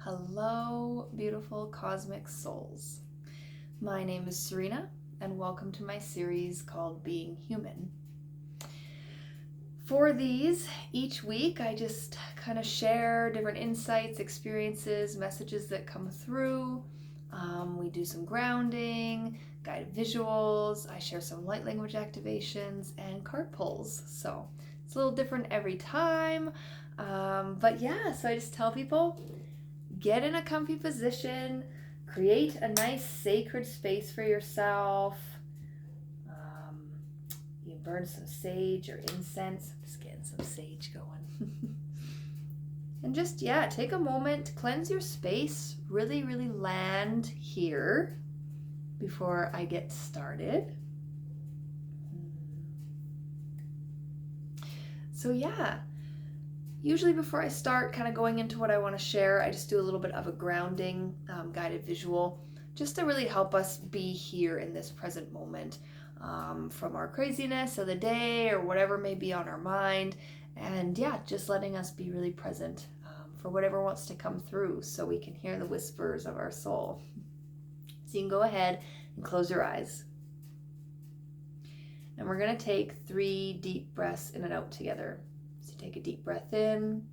Hello, beautiful cosmic souls. My name is Serena, and welcome to my series called Being Human. For these, each week I just kind of share different insights, experiences, messages that come through. We do some grounding, guided visuals, I share some light language activations, and card pulls. So it's a little different every time. But yeah, so I just tell people, get in a comfy position, create a nice sacred space for yourself. You burn some sage or incense. I'm just getting some sage going. And just, take a moment to cleanse your space. Really, really land here before I get started. So, usually before I start kind of going into what I want to share, I just do a little bit of a grounding guided visual just to really help us be here in this present moment from our craziness of the day or whatever may be on our mind. And just letting us be really present for whatever wants to come through so we can hear the whispers of our soul. So you can go ahead and close your eyes. And we're going to take 3 deep breaths in and out together. So take a deep breath in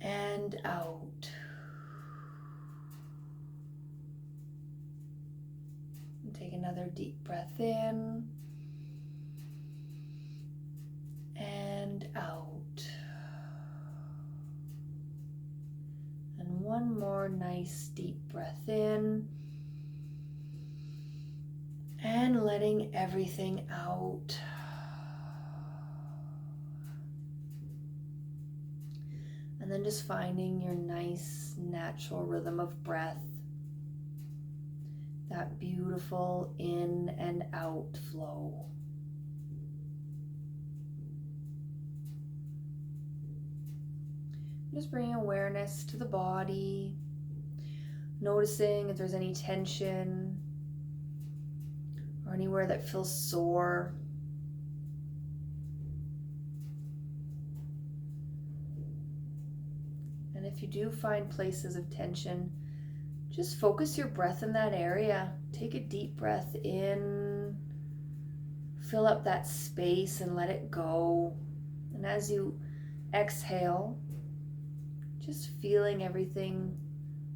and out. And take another deep breath in and out. And one more nice deep breath in and letting everything out. And then just finding your nice natural rhythm of breath, that beautiful in and out flow. Just bringing awareness to the body, noticing if there's any tension or anywhere that feels sore. And if you do find places of tension, just focus your breath in that area. Take a deep breath in, fill up that space and let it go. And as you exhale, just feeling everything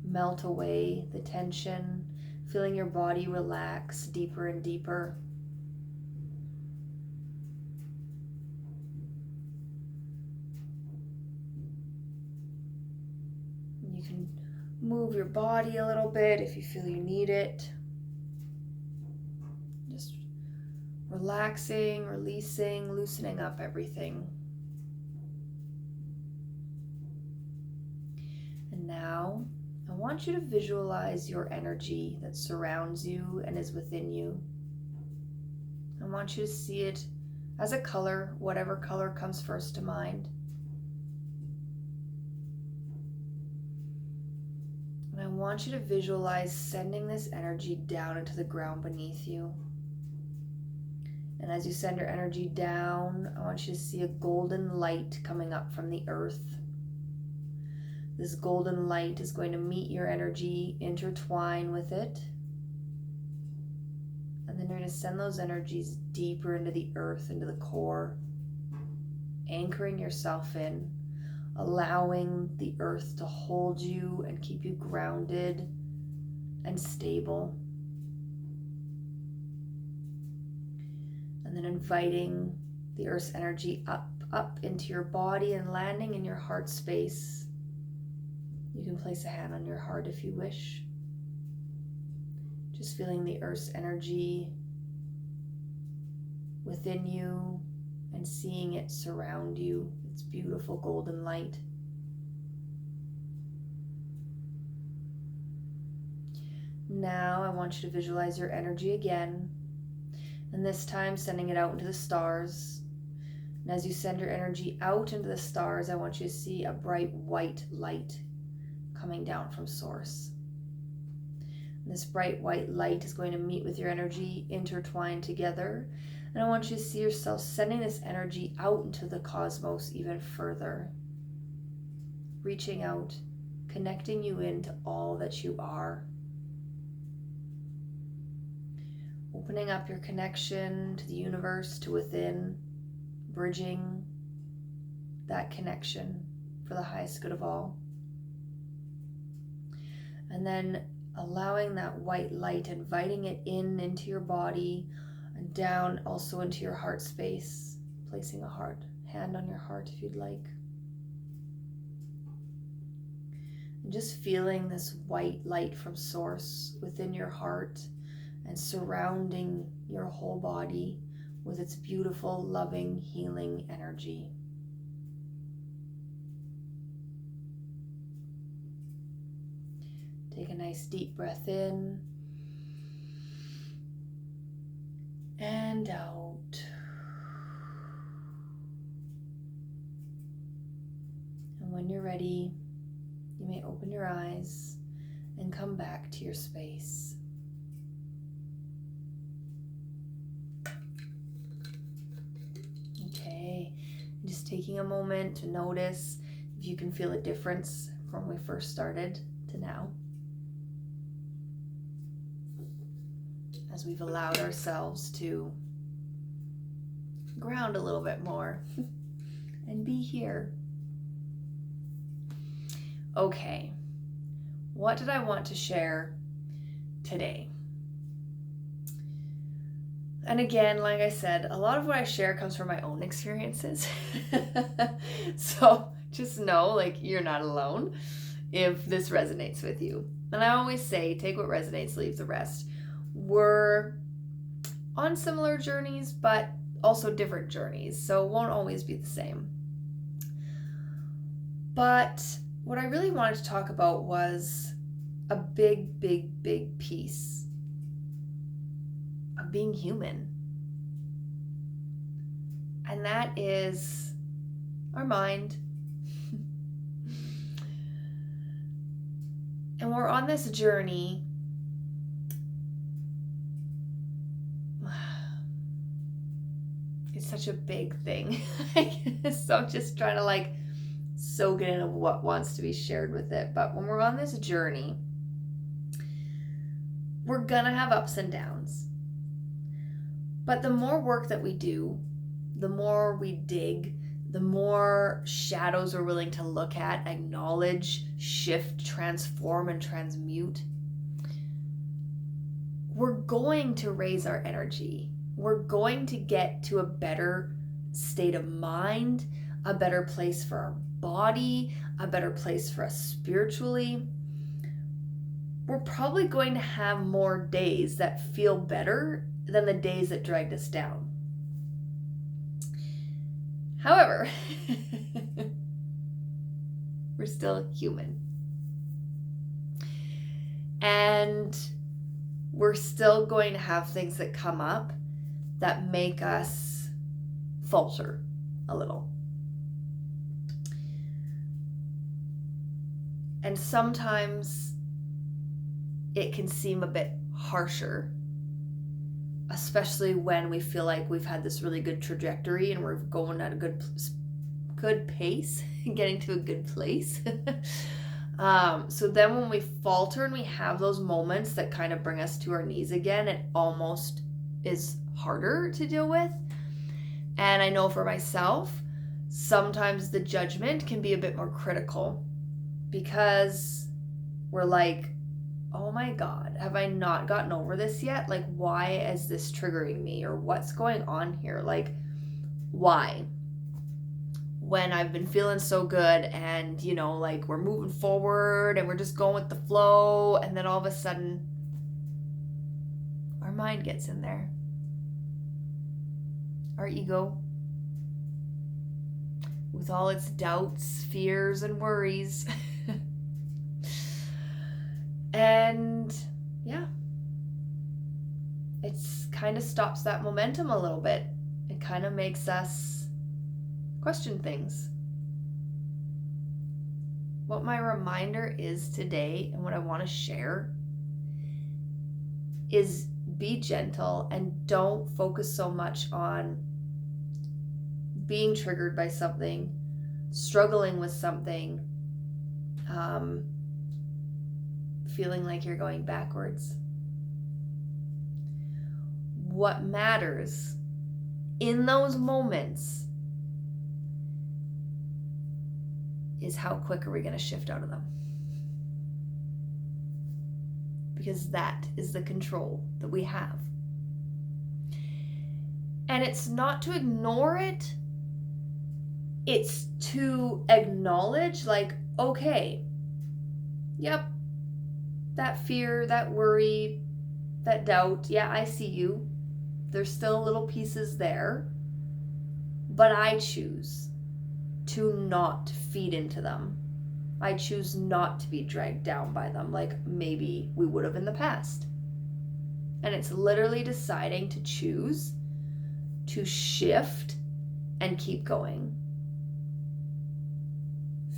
melt away, the tension, feeling your body relax deeper and deeper. You can move your body a little bit if you feel you need it. Just relaxing, releasing, loosening up everything. And now I want you to visualize your energy that surrounds you and is within you. I want you to see it as a color, whatever color comes first to mind. And I want you to visualize sending this energy down into the ground beneath you. And as you send your energy down, I want you to see a golden light coming up from the earth. This golden light is going to meet your energy, intertwine with it. And then you're going to send those energies deeper into the earth, into the core, anchoring yourself in, allowing the earth to hold you and keep you grounded and stable. And then inviting the earth's energy up into your body and landing in your heart space. You can place a hand on your heart if you wish. Just feeling the earth's energy within you and seeing it surround you. It's beautiful golden light. Now I want you to visualize your energy again, and this time sending it out into the stars. And as you send your energy out into the stars, I want you to see a bright white light coming down from source. And this bright white light is going to meet with your energy, intertwine together. And I want you to see yourself sending this energy out into the cosmos even further. reaching out, connecting you into all that you are. Opening up your connection to the universe, to within, bridging that connection for the highest good of all. And then allowing that white light, inviting it into your body and down also into your heart space, placing a hand on your heart if you'd like. And just feeling this white light from source within your heart and surrounding your whole body with its beautiful, loving, healing energy. Take a nice deep breath in and out. And when you're ready, you may open your eyes and come back to your space. Okay, just taking a moment to notice if you can feel a difference from when we first started to now. As we've allowed ourselves to ground a little bit more and be here. Okay, what did I want to share today? And again, like I said, a lot of what I share comes from my own experiences. So just know, like, you're not alone if this resonates with you. And I always say, take what resonates, leave the rest. We're on similar journeys, but also different journeys, so it won't always be the same. But what I really wanted to talk about was a big piece of being human. And that is our mind. And we're on this journey. It's such a big thing. So I'm just trying to soak it in of what wants to be shared with it. But when we're on this journey, we're gonna have ups and downs. But the more work that we do, the more we dig, the more shadows we're willing to look at, acknowledge, shift, transform, and transmute, we're going to raise our energy. We're going to get to a better state of mind, a better place for our body, a better place for us spiritually. We're probably going to have more days that feel better than the days that dragged us down. However, we're still human. And we're still going to have things that come up that make us falter a little. And sometimes it can seem a bit harsher, especially when we feel like we've had this really good trajectory and we're going at a good pace, getting to a good place. So then when we falter and we have those moments that kind of bring us to our knees again, it almost is harder to deal with. And I know for myself, sometimes the judgment can be a bit more critical because we're like, oh my God, have I not gotten over this yet? Like, why is this triggering me? Or what's going on here? Like, why? When I've been feeling so good and, we're moving forward and we're just going with the flow, and then all of a sudden, our mind gets in there. Our ego, with all its doubts, fears, and worries. And yeah, it's kind of stops that momentum a little bit. It kind of makes us question things. What my reminder is today, and what I want to share, is be gentle and don't focus so much on being triggered by something, struggling with something, feeling like you're going backwards. What matters in those moments is how quick are we going to shift out of them. Because that is the control that we have. And it's not to ignore it. It's to acknowledge, like, okay, yep, that fear, that worry, that doubt, yeah, I see you. There's still little pieces there. But I choose to not feed into them. I choose not to be dragged down by them like maybe we would have in the past. And it's literally deciding to choose to shift and keep going.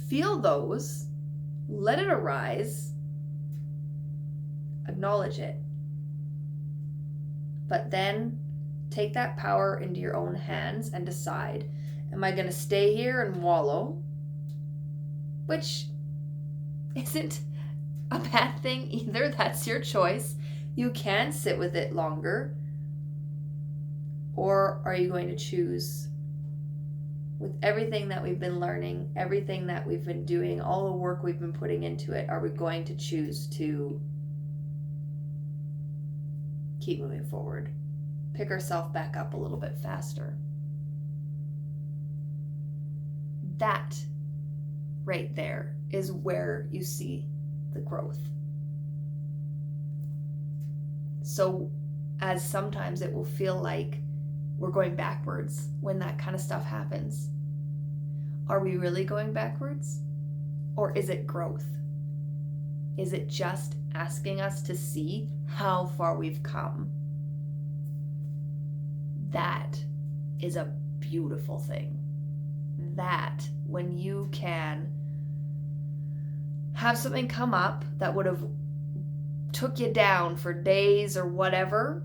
Feel those, let it arise, acknowledge it. But then take that power into your own hands and decide, am I going to stay here and wallow? Which isn't a bad thing either. That's your choice. You can sit with it longer. Or are you going to choose, with everything that we've been learning, everything that we've been doing, all the work we've been putting into it, are we going to choose to keep moving forward? Pick ourselves back up a little bit faster. That right there is where you see the growth. So as sometimes it will feel like we're going backwards when that kind of stuff happens. Are we really going backwards? Or is it growth? Is it just asking us to see how far we've come? That is a beautiful thing. That when you can have something come up that would have took you down for days or whatever,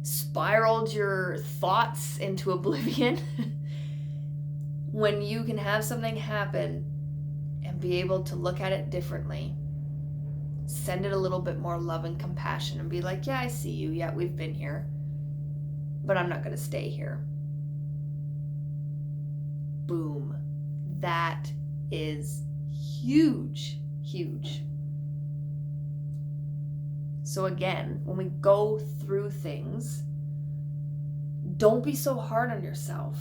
spiraled your thoughts into oblivion, when you can have something happen and be able to look at it differently, send it a little bit more love and compassion and be like, yeah, I see you. Yeah, we've been here, but I'm not going to stay here. Boom. That is huge, huge. So again, when we go through things, don't be so hard on yourself,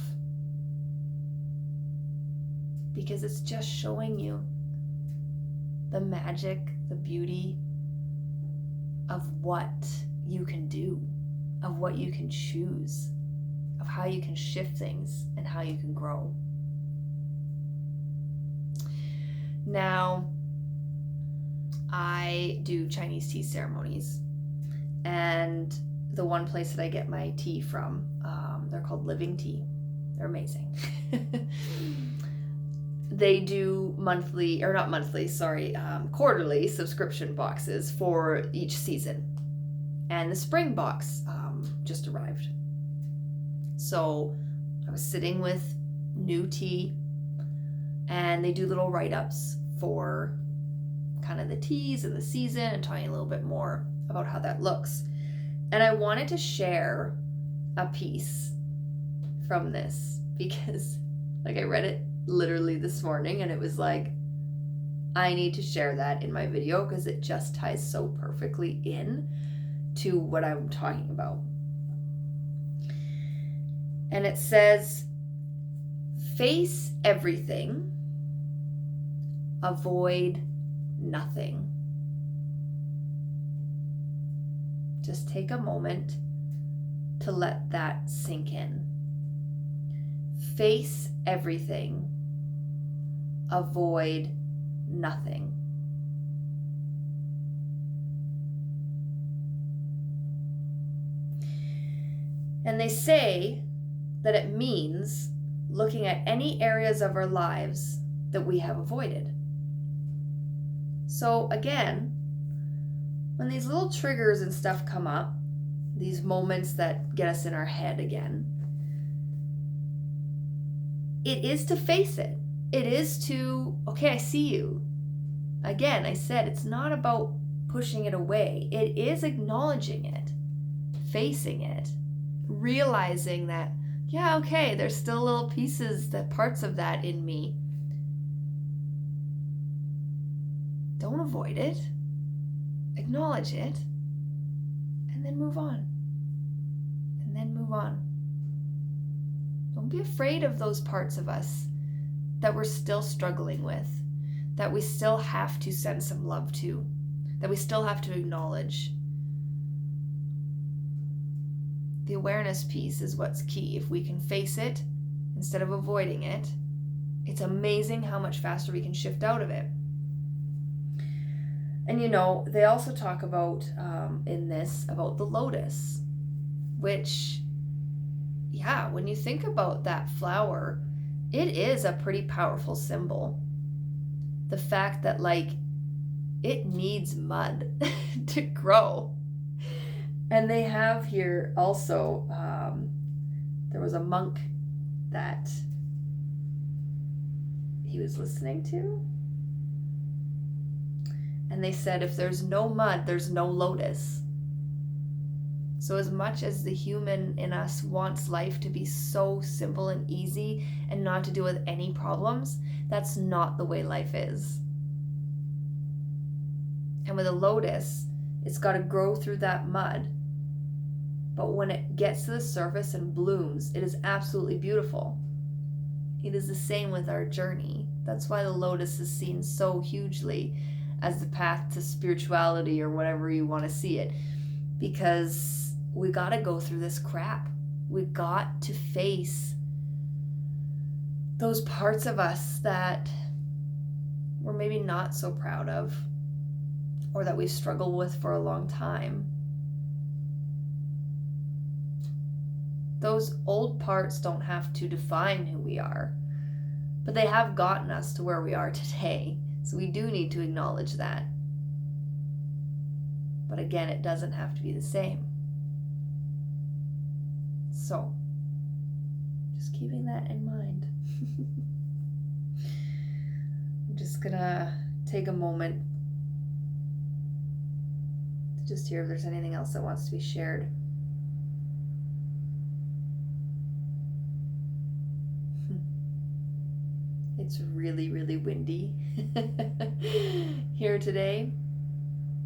because it's just showing you the magic, the beauty of what you can do, of what you can choose, of how you can shift things and how you can grow. Now, I do Chinese tea ceremonies, and the one place that I get my tea from, they're called Living Tea. They're amazing. They do quarterly subscription boxes for each season. And the spring box just arrived. So I was sitting with new tea, and they do little write-ups for kind of the teas and the season and telling a little bit more about how that looks. And I wanted to share a piece from this because I read it literally this morning, and it was like, I need to share that in my video because it just ties so perfectly in to what I'm talking about. And it says, face everything, avoid nothing. Just take a moment to let that sink in. Face everything, avoid nothing. And they say that it means looking at any areas of our lives that we have avoided. So again, when these little triggers and stuff come up, these moments that get us in our head again, it is to face it. It is to, okay, I see you. Again, I said it's not about pushing it away. It is acknowledging it, facing it, realizing that, yeah, okay, there's still little pieces, parts of that in me. Don't avoid it. Acknowledge it. And then move on. And then move on. Don't be afraid of those parts of us that we're still struggling with, that we still have to send some love to, that we still have to acknowledge. The awareness piece is what's key. If we can face it instead of avoiding it, it's amazing how much faster we can shift out of it. And they also talk about in this about the lotus, which, yeah, when you think about that flower, it is a pretty powerful symbol. The fact that it needs mud to grow. And they have here also, there was a monk that he was listening to. And they said, if there's no mud, there's no lotus. So as much as the human in us wants life to be so simple and easy and not to deal with any problems, that's not the way life is. And with a lotus, it's got to grow through that mud. But when it gets to the surface and blooms, it is absolutely beautiful. It is the same with our journey. That's why the lotus is seen so hugely as the path to spirituality, or whatever you want to see it. Because we got to go through this crap. We got to face those parts of us that we're maybe not so proud of, or that we've struggled with for a long time. Those old parts don't have to define who we are, but they have gotten us to where we are today. So we do need to acknowledge that. But again, it doesn't have to be the same. So, just keeping that in mind. I'm just gonna take a moment to just hear if there's anything else that wants to be shared. It's really, really windy here today,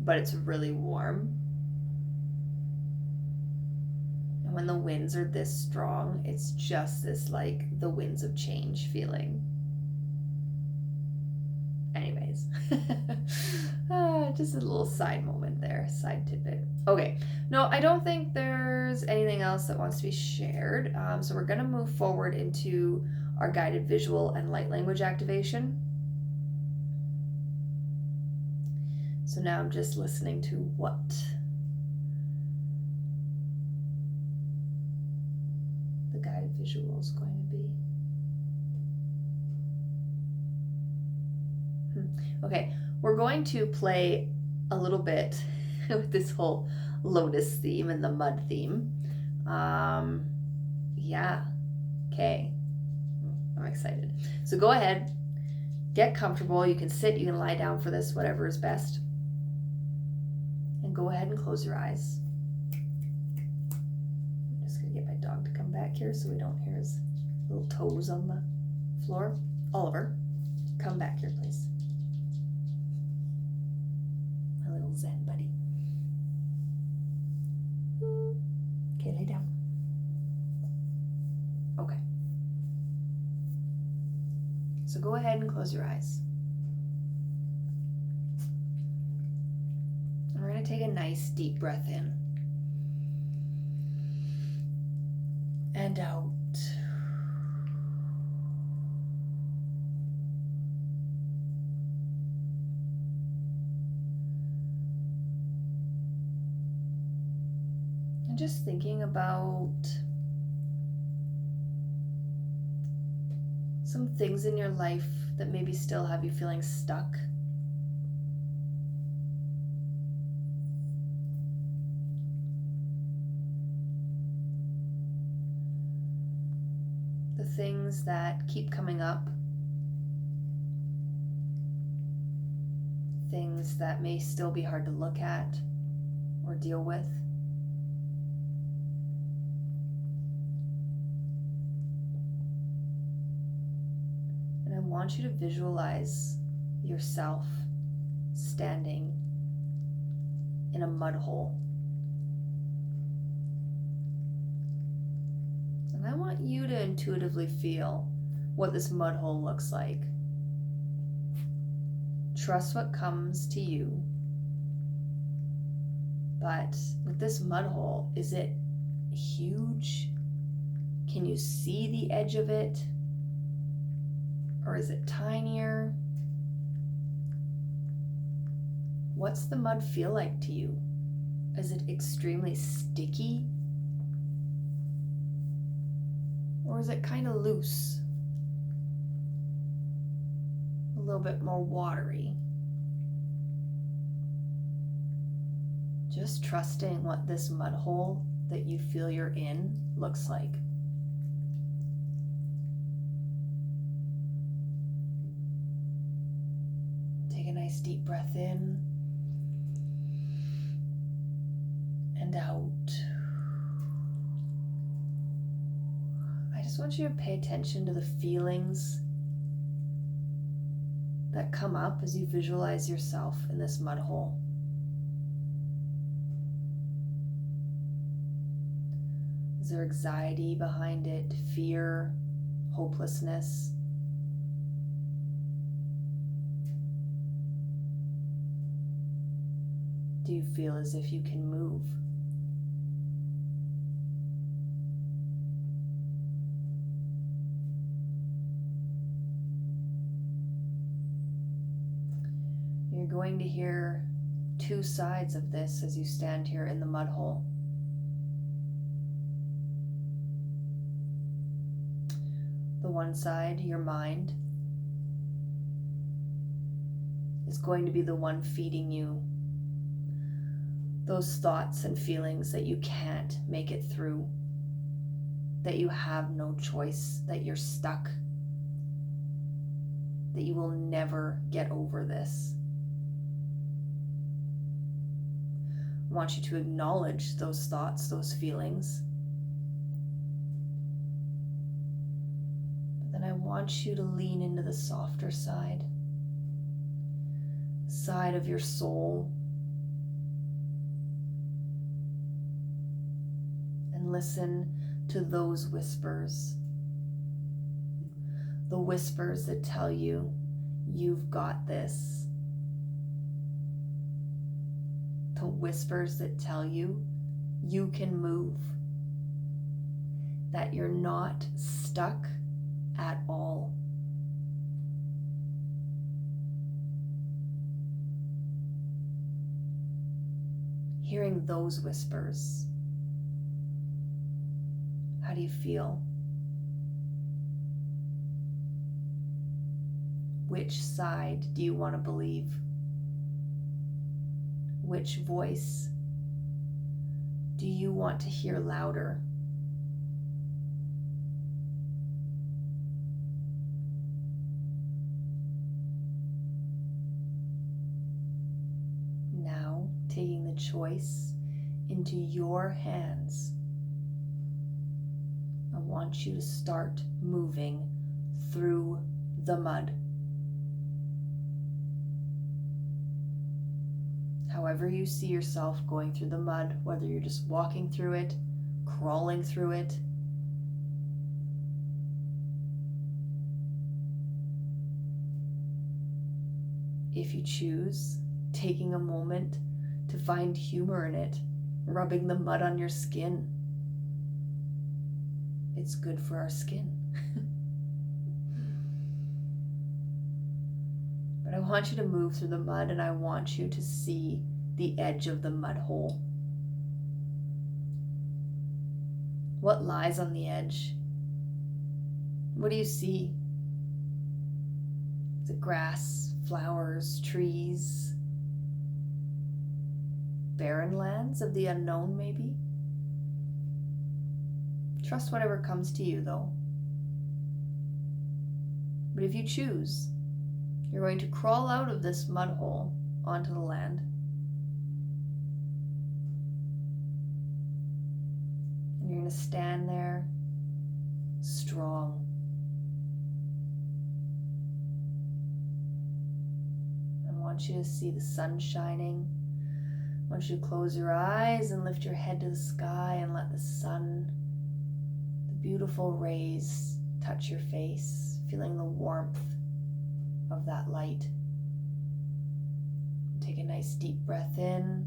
but it's really warm. And when the winds are this strong, it's just this the winds of change feeling. Anyways, just a little side moment there, side tidbit. Okay, no, I don't think there's anything else that wants to be shared. So we're gonna move forward into our guided visual and light language activation. So now I'm just listening to what the guided visual is going to be. Okay, we're going to play a little bit with this whole lotus theme and the mud theme. Yeah, okay. I'm excited. So go ahead, get comfortable. You can sit, you can lie down for this, whatever is best. And go ahead and close your eyes. I'm just going to get my dog to come back here so we don't hear his little toes on the floor. Oliver, come back here, please. My little Zen buddy. Okay, lay down. Okay. So go ahead and close your eyes. And we're going to take a nice deep breath in and out. And just thinking about some things in your life that maybe still have you feeling stuck. The things that keep coming up things that may still be hard to look at or deal with. And I want you to visualize yourself standing in a mud hole. And I want you to intuitively feel what this mud hole looks like. Trust what comes to you. But with this mud hole, is it huge? Can you see the edge of it? Or is it tinier? What's the mud feel like to you? Is it extremely sticky? Or is it kind of loose? A little bit more watery? Just trusting what this mud hole that you feel you're in looks like. Take a nice deep breath in and out. I just want you to pay attention to the feelings that come up as you visualize yourself in this mud hole. Is there anxiety behind it, fear, hopelessness? Do you feel as if you can move? You're going to hear two sides of this as you stand here in the mud hole. The one side, your mind, is going to be the one feeding you those thoughts and feelings that you can't make it through, that you have no choice, that you're stuck, that you will never get over this. I want you to acknowledge those thoughts, those feelings. But then I want you to lean into the softer side of your soul, and listen to those whispers. The whispers that tell you, you've got this. The whispers that tell you, you can move. That you're not stuck at all. Hearing those whispers, how do you feel? Which side do you want to believe? Which voice do you want to hear louder? Now, taking the choice into your hands, I want you to start moving through the mud. However you see yourself going through the mud, whether you're just walking through it, crawling through it, if you choose, taking a moment to find humor in it, rubbing the mud on your skin. It's good for our skin. But I want you to move through the mud, and I want you to see the edge of the mud hole. What lies on the edge? What do you see? Is it grass, flowers, trees? Barren lands of the unknown, maybe? Trust whatever comes to you, though. But if you choose, you're going to crawl out of this mud hole onto the land. And you're going to stand there strong. I want you to see the sun shining. I want you to close your eyes and lift your head to the sky and let the sun, the beautiful rays, touch your face, feeling the warmth of that light. Take a nice deep breath in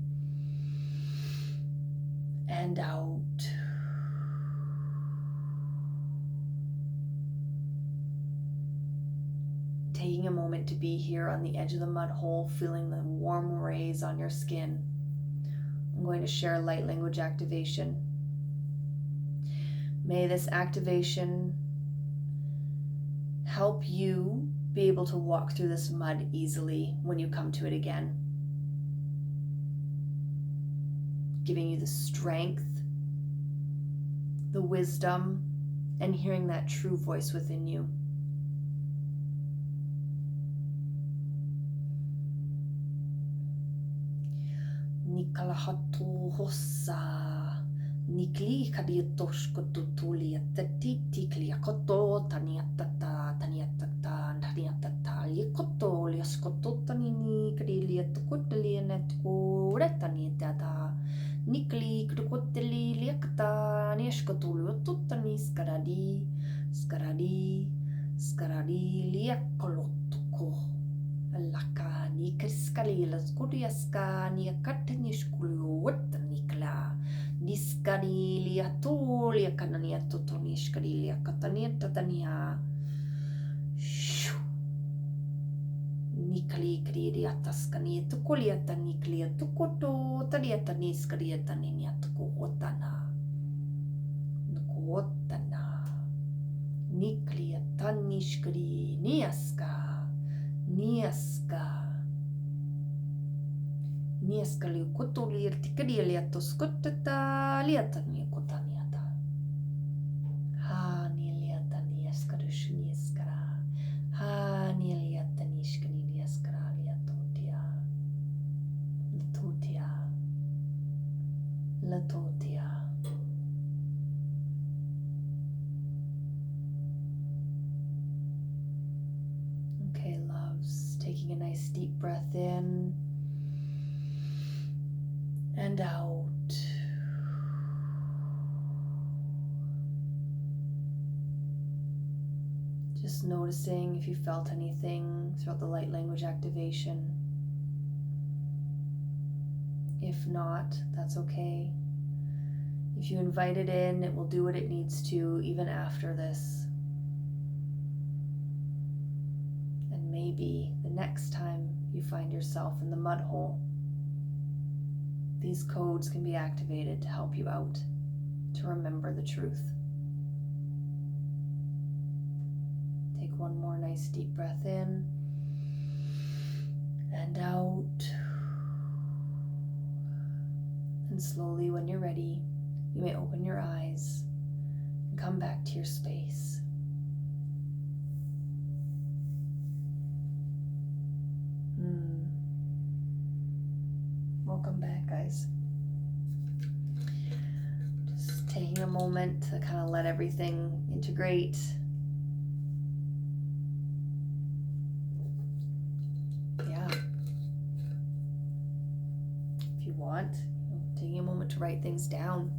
and out. Taking a moment to be here on the edge of the mud hole, feeling the warm rays on your skin. I'm going to share a light language activation. May this activation help you be able to walk through this mud easily when you come to it again. Giving you the strength, the wisdom, and hearing that true voice within you. Nikalahatu hossa, nikli kadiotoshkotu tulia tatiti kliakoto taniatata taniatata taniatata likoto liaskoto tanini kadilia tukotelia netkure taniatata nikli kudukoteli liakata niaskotulu tutani skaradi skaradi skaradi liakolotoko laka ni kriskali skodiaska ni kataniskulu watanikla niskarilia tulia kanania totoniskarilia katania tatania nikli kridia taskani tukulia taniklia tukoto tadia taniskaria taninia tukotana tukotana niklia taniskari niaska Niaska liu kutuli irtikadia liatos kutata liatania kutaniata. Ha niliata niaskarush niaskara. Ha niliata nishkani niaskara liatotia. Latotia. Latotia. Okay, loves. Taking a nice deep breath in and out. Just noticing if you felt anything throughout the light language activation. If not, that's okay. If you invite it in, it will do what it needs to even after this. And maybe the next time you find yourself in the mud hole, these codes can be activated to help you out, to remember the truth. Take one more nice deep breath in and out. And slowly, when you're ready, you may open your eyes and come back to your space. Welcome back, guys. Just taking a moment to kind of let everything integrate. Yeah. If you want, taking a moment to write things down.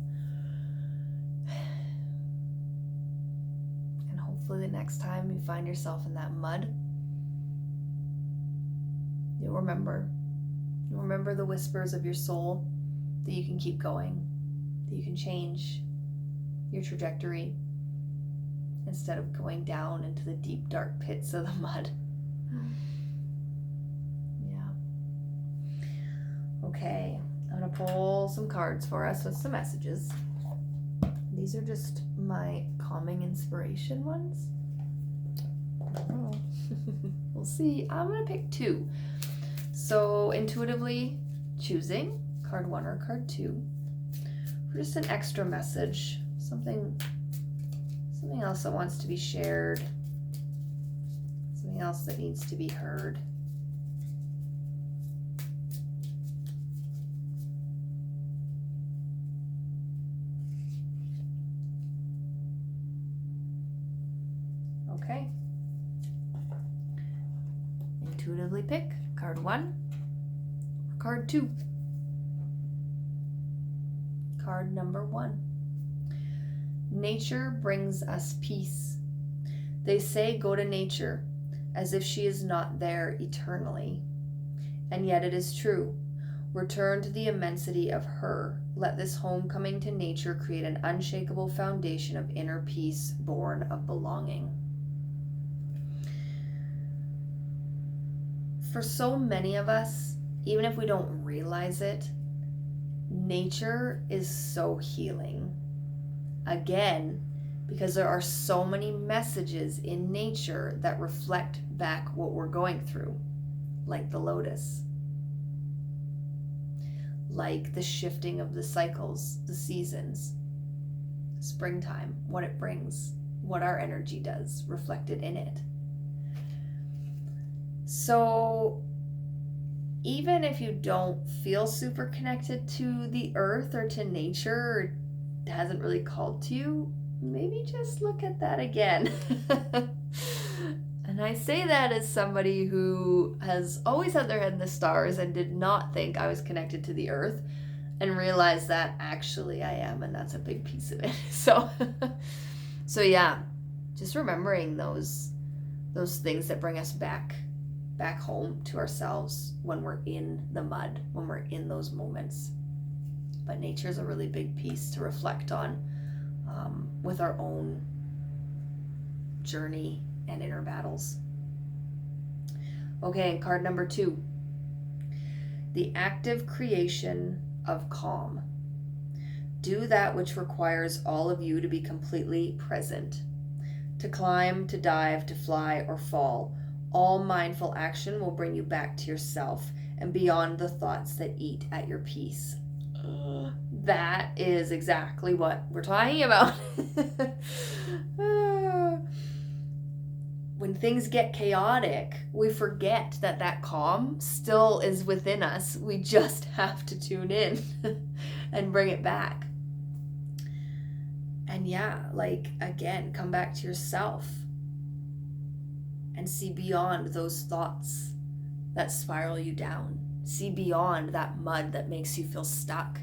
And hopefully the next time you find yourself in that mud, you'll remember. You'll remember the whispers of your soul, that you can keep going, that you can change your trajectory instead of going down into the deep, dark pits of the mud. Yeah. Okay, I'm going to pull some cards for us with some messages. These are just my calming inspiration ones. Oh. We'll see. I'm going to pick two. So intuitively choosing card 1 or card 2 for just an extra message, something else that wants to be shared, something else that needs to be heard. intuitively pick card 1 or card 2. Card number 1. Nature brings us peace. They say go to nature, as if she is not there eternally. And yet it is true. Return to the immensity of her. Let this homecoming to nature create an unshakable foundation of inner peace born of belonging. For so many of us, even if we don't realize it, nature is so healing. Again, because there are so many messages in nature that reflect back what we're going through, like the lotus, like the shifting of the cycles, the seasons, springtime, what it brings, what our energy does, reflected in it. So even if you don't feel super connected to the earth or to nature, or it hasn't really called to you, maybe just look at that again. And I say that as somebody who has always had their head in the stars and did not think I was connected to the earth, and realized that actually I am, and that's a big piece of it. So yeah, just remembering those things that bring us back home to ourselves when we're in the mud, when we're in those moments. But nature is a really big piece to reflect on with our own journey and inner battles. Okay, card number 2. The active creation of calm. Do that which requires all of you to be completely present. To climb, to dive, to fly, or fall, all mindful action will bring you back to yourself and beyond the thoughts that eat at your peace. That is exactly what we're talking about. When things get chaotic, we forget that calm still is within us. We just have to tune in and bring it back. And yeah, like, again, come back to yourself and see beyond those thoughts that spiral you down. See beyond that mud that makes you feel stuck.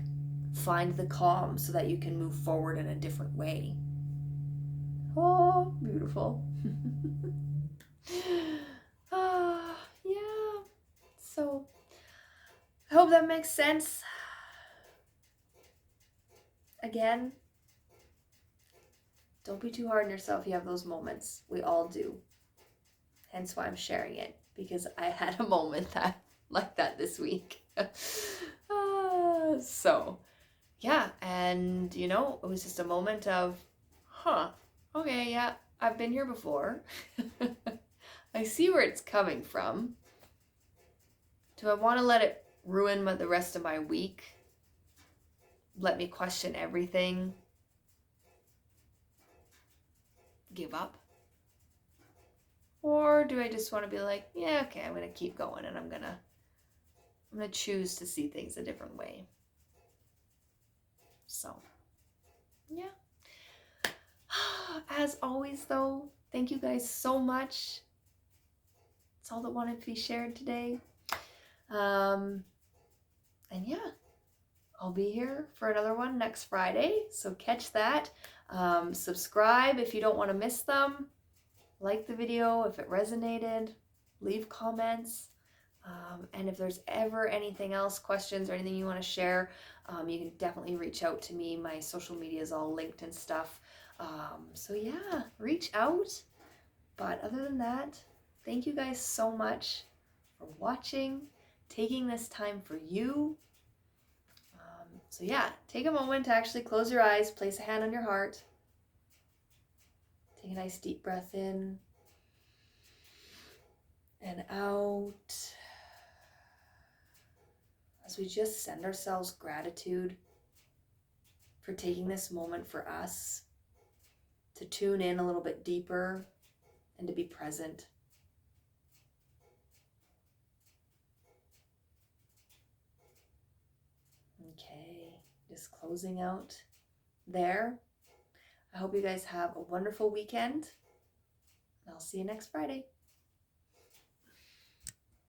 Find the calm so that you can move forward in a different way. Oh, beautiful. Yeah. So I hope that makes sense. Again, don't be too hard on yourself. You have those moments. We all do. Hence why I'm sharing it, because I had a moment like that this week. So yeah, and it was just a moment of, okay, yeah, I've been here before. I see where it's coming from. Do I want to let it ruin the rest of my week? Let me question everything? Give up? Or do I just want to be like, yeah, okay, I'm going to keep going, and I'm going to choose to see things a different way. So, yeah. As always, though, thank you guys so much. It's all that wanted to be shared today. And yeah, I'll be here for another one next Friday, so catch that. Subscribe if you don't want to miss them. Like the video if it resonated. Leave comments. And if there's ever anything else, questions or anything you want to share, you can definitely reach out to me. My social media is all linked and stuff. So yeah, reach out. But other than that, thank you guys so much for watching, taking this time for you. So yeah, take a moment to actually close your eyes, place a hand on your heart. Take a nice deep breath in and out. As we just send ourselves gratitude for taking this moment for us to tune in a little bit deeper and to be present. Okay, just closing out there. I hope you guys have a wonderful weekend, and I'll see you next Friday.